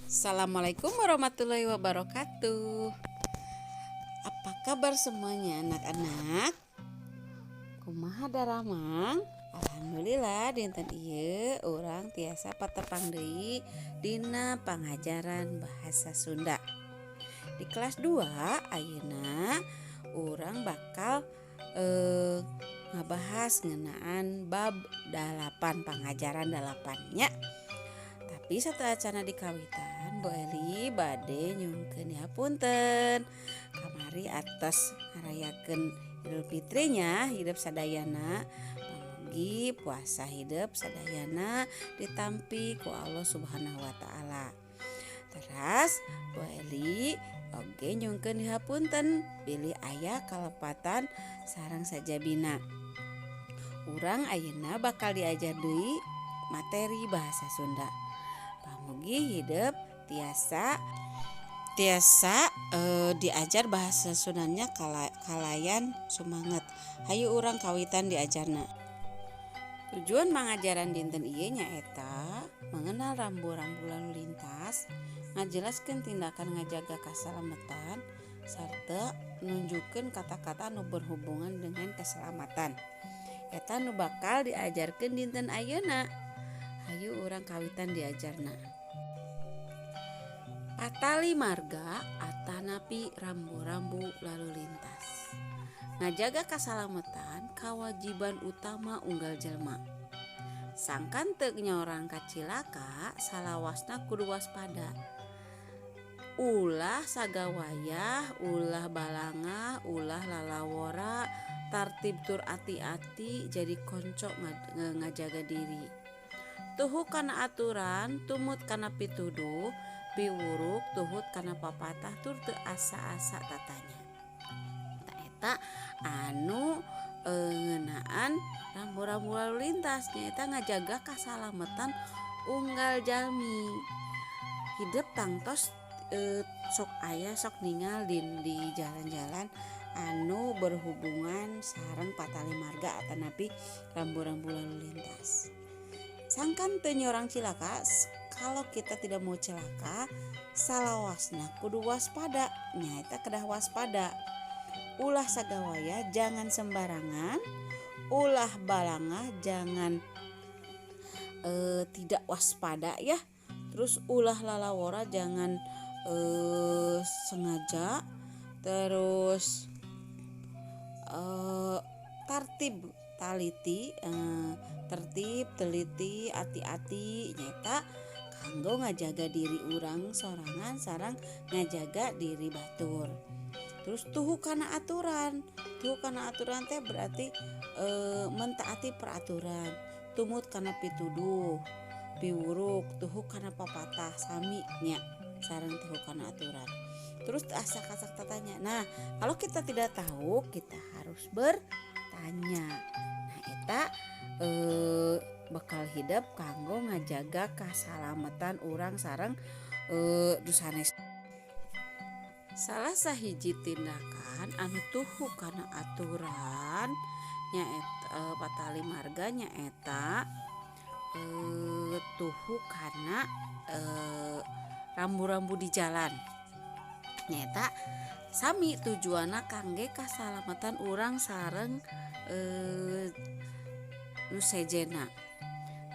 Assalamualaikum warahmatullahi wabarakatuh. Apa kabar semuanya anak-anak? Kumaha daramang? Alhamdulillah dinten ieu urang tiasa patepang deui dina pangajaran bahasa Sunda. Di kelas 2 ayeuna urang bakal ngabahas ngeunaan bab 8 pangajaran 8-nya. Tapi sateuacan dikawitan Bu Eli bade nyungkeun punten kamari atas ngarayakeun Idul Fitrinya hidup sadayana pamugi puasa hidup sadayana ditampi ku Allah Subhanahu wa taala. Teras Bu Eli oge nyungkeun punten pilih aya kalepatan sareng sajabina. Urang ayeuna bakal diajar deui materi bahasa Sunda. Pamugi hidup tiasa diajar bahasa Sundanya kalayan sumanget. Hayu urang kawitan diajarna. Tujuan pengajaran dinten ieu nyaeta mengenal rambu-rambu lalu lintas, ngajelaskeun tindakan ngajaga kaselamatan sarta nunjukkeun kata-kata nu berhubungan dengan keselamatan. Eta nu bakal diajarkeun dinten ayeuna. Hayu urang kawitan diajarna. Patali marga atanapi rambu-rambu lalu lintas. Ngajaga kasalamatan kawajiban utama unggal jelema. Sangkan teu nyorang kacilaka salawasna kudu waspada. Ulah sagawayah, ulah balangah, ulah lalawora, tartib tur ati-ati jadi konco ngajaga diri. Tuhuk kana aturan, tumut kana pituduh, piwuruk tuhut kana papatah tur teu asa-asa tatanya. Eta anu ngeunaan rambu-rambu lalu lintas nyaeta ngajaga kasalamatan unggal jalmi. Hidup tangtos sok aya sok ningal di jalan-jalan anu berhubungan sareng patali marga atanapi rambu-rambu lalu lintas. Sangkan teu nyorang cilaka, kalau kita tidak mau celaka, salawasna kudu waspada, nyaeta kedah waspada. Ulah sagawaya jangan sembarangan, ulah balangah jangan tidak waspada ya. Terus ulah lalawora jangan sengaja. Terus tartib taliti tertib teliti ati-ati nyata kanggo ngajaga diri urang sorangan sareng ngajaga diri batur. Terus tuhu kana aturan teh berarti mentaati peraturan. Tumut kana pituduh, piwuruk tuhu kana papatah sami nya sareng tuhu kana aturan. Terus asak-asak tatanya. Nah, kalau kita tidak tahu kita harus bertanya. Nah, eta bakal hidup kanggo ngajaga kasalamatan urang sareng dusanes. Salah sahiji tindakan anu tuhu kana aturan nyaeta patali marga nyaeta tuhu kana rambu-rambu di jalan. Nyaeta sami tujuanna kangge kasalamatan urang sareng nu sejena.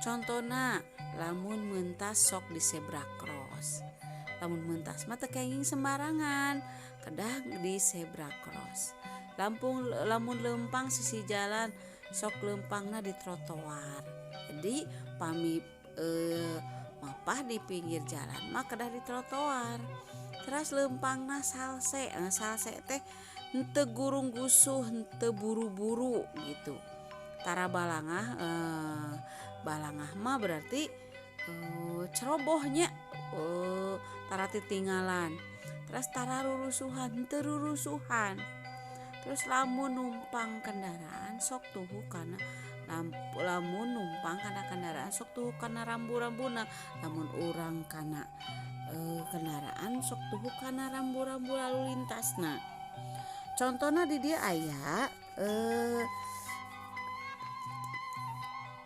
Contona lamun meuntas sok di zebra cross. Lamun meuntas mah teu kenging sembarangan, kedah di zebra cross. Lamun leumpang sisi jalan sok leumpangna di trotoar. Jadi pami mapah di pinggir jalan mah kedah di trotoar. Terus leumpangna salse teh henteu gurung-gusuh, henteu buru-buru gitu. Tara balangah mah berarti cerobohnya tara titinggalan. Terus tara rurusuhan, henteu rurusuhan. Terus lamun numpang kendaraan sok tuhu kana lamun numpang kana kendaraan sok tuhu kana rambu-rambuna. Lamun urang kana kendaraan sok tuhu kana rambu-rambu lalu lintasna. Contohna di dia aya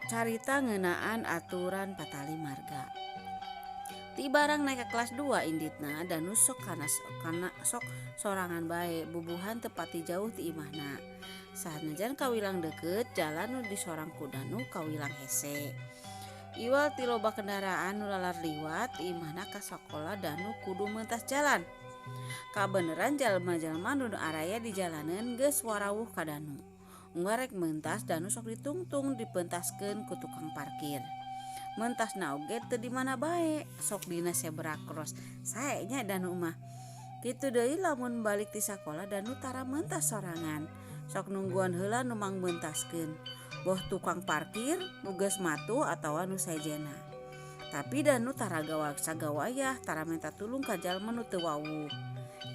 carita ngeunaan aturan patali marga. Ti barang naik ke kelas 2 inditna Danu sok kana sok sorangan bae bubuhan tepati jauh ti imahna. Sanajan kawilang deket jalan nu di sorang ku Danu kawilang hese. Iwal ti loba kendaraan nu lalar liwat ti imahna ka sakola Danu kudu mentas jalan. Kabeneran jalma-jalma nu araya di jalanan geus warawuh ka Danu. Unggarek mentas Danu sok ditungtung dipentaskeun ku tukang parkir. Mentas na oge teu di mana bae sok dina zebra cross saenya Danu mah kitu deui lamun balik ti sakola Danu tara mentas sorangan sok nungguan heula nu mang mentaskeun boh tukang parkir nu geus matu atawa nu sejena tapi Danu tara sagawayah tara minta tulung ka jalma nu teu wawuh.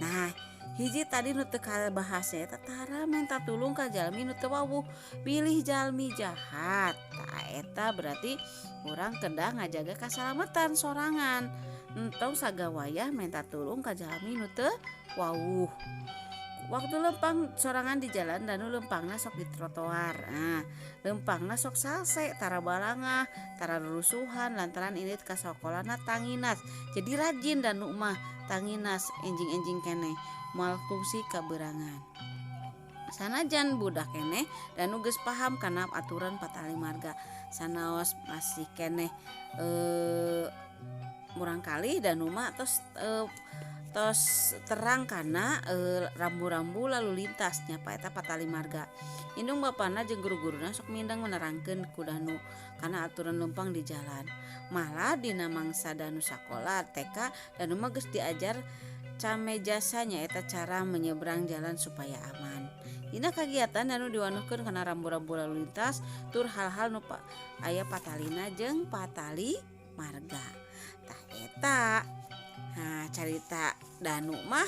Nah hiji tadi nu teu kabahas eta tara minta tulung ka jalmi nu teu wawuh pilih jalmi jahat tah eta berarti urang kedah ngajaga kasalamatan sorangan entong sagawayah minta tulung ka jalmi nu teu wawuh. Waktu lempang sorangan di jalan Danu lempangna sok di trotoar. Lempangna sok salse tara balangah tara rusuhan lantaran indit ka sakolana tanginas jadi rajin Danu mah tanginas enjing-enjing keneh moal fungsi kaberangan. Sanajan budak keneh Danu geus paham kana aturan patali marga sanaos masih keneh murang kali Danu mah tos terang kana rambu-rambu lalu lintas nya eta patali marga. Indung bapana jeung guru-guruna sok mindeng menerangkeun ku Danu kana aturan lempang di jalan. Malah dina mangsa Danu sakola TK Danu mah geus diajar came jasanya eta cara menyeberang jalan supaya aman. Dina kagiatan Danu diwanuhkeun kana rambu-rambu lalu lintas tur hal-hal nu aya patalina jeung patali marga. Tah eta carita Danu mah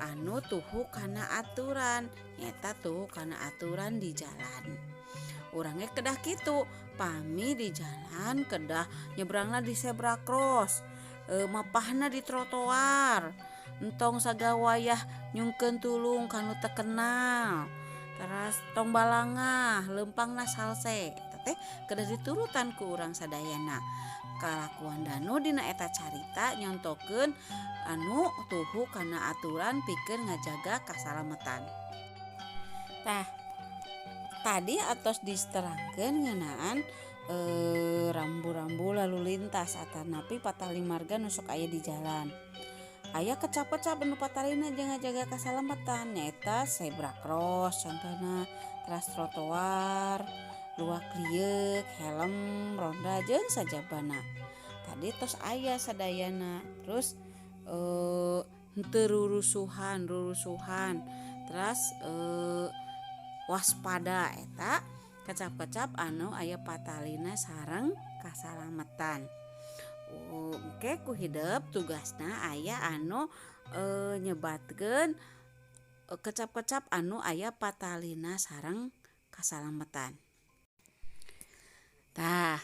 anu tuhu kana aturan eta tuh kana aturan di jalan. Urangnya kedah kitu pami di jalan kedah nyebrangna di zebra cross mapahna di trotoar entong sagawayah nyungkeun tulung kanu teu kenal teras tong balangah lempangna salse eta teh kedah diturutan ku urang sadayana. Kalakuan Danu dina eta carita nyontokeun anu tuhu kana aturan pikeun ngajaga kasalamatan. Tah tadi atos disterangkeun ngeunaan rambu-rambu lalu lintas atanapi patali marga nu sok aya di jalan. Aya kecap-kecap anu patalina jeung ngajaga kasalamatan nyaeta zebra cross contohna teras trotoar luak liuk, helm, ronda jeung sajabana. Tadi tos aya sadayana. Terus henteu rurusuhan. Terus waspada eta kecap-kecap anu aya patalina sareng kasalamatan. Engke ku hideup tugasna aya anu nyebatkeun kecap-kecap anu aya patalina sareng kasalamatan. Tah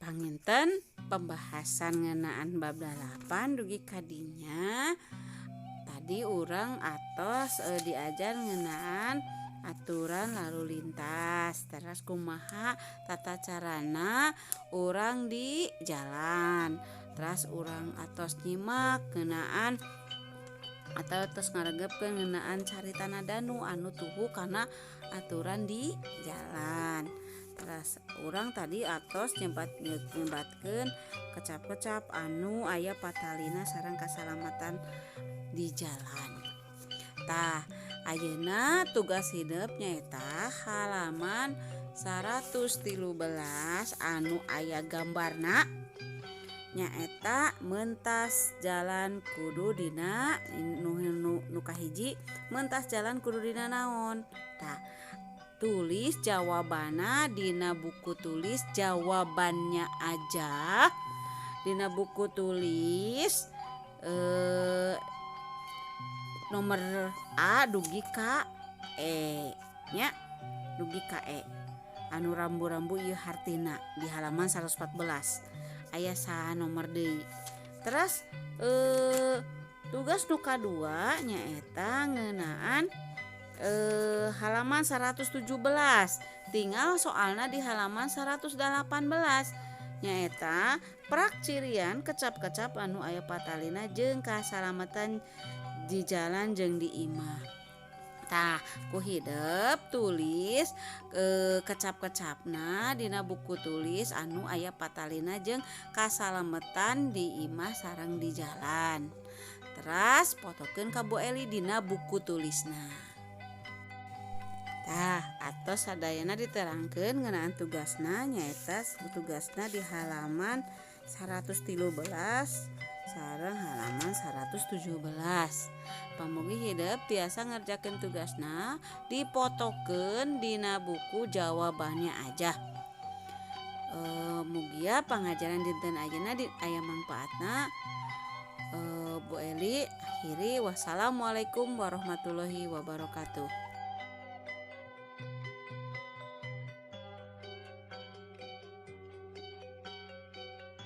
panginten pembahasan ngeunaan bab 8 dugi kadinya tadi urang atos diajar ngeunaan aturan lalu lintas terus kumaha tata carana urang di jalan terus urang atos nyimak ngeunaan atau terus ngaregepkeun ngeunaan caritana Danu anu tuhu kana aturan di jalan. Terus urang tadi atos nyebatkeun kecap-kecap anu aya patalina sareng kasalamatan di jalan. Tah ayeuna tugas hidup nyaeta halaman 113 anu aya gambarna nyaeta mentas jalan kudu dina nu kahiji mentas jalan kudu dina naon. Tah tulis jawabanna dina buku tulis jawabannya aja dina buku tulis nomor A dugi ka E nya dugi ka E anu rambu-rambu ieu hartina di halaman 114 aya saha nomor deui. Terus tugas nu kadua nyaeta ngeunaan halaman 117 tinggal soalna di halaman 118 nyaeta prak cirian kecap-kecap anu aya patalina jeung kasalamatan di jalan jeung di imah. Tah ku hideup tulis kecap-kecapna dina buku tulis anu aya patalina jeung kasalamatan di imah sareng di jalan. Teras fotokeun ka Bu Eli dina buku tulisna. Tah atos sadayana diterangkeun ngeunaan tugasna nyaeta tugasna di halaman 113 sareng halaman 117. Pamugi hideup tiasa ngerjakeun tugasna dipotokeun dina buku jawabannya aja. Mugia pangajaran dinten ayeuna aya mangpaatna. Bu Eli akhiri wassalamualaikum warahmatullahi wabarakatuh.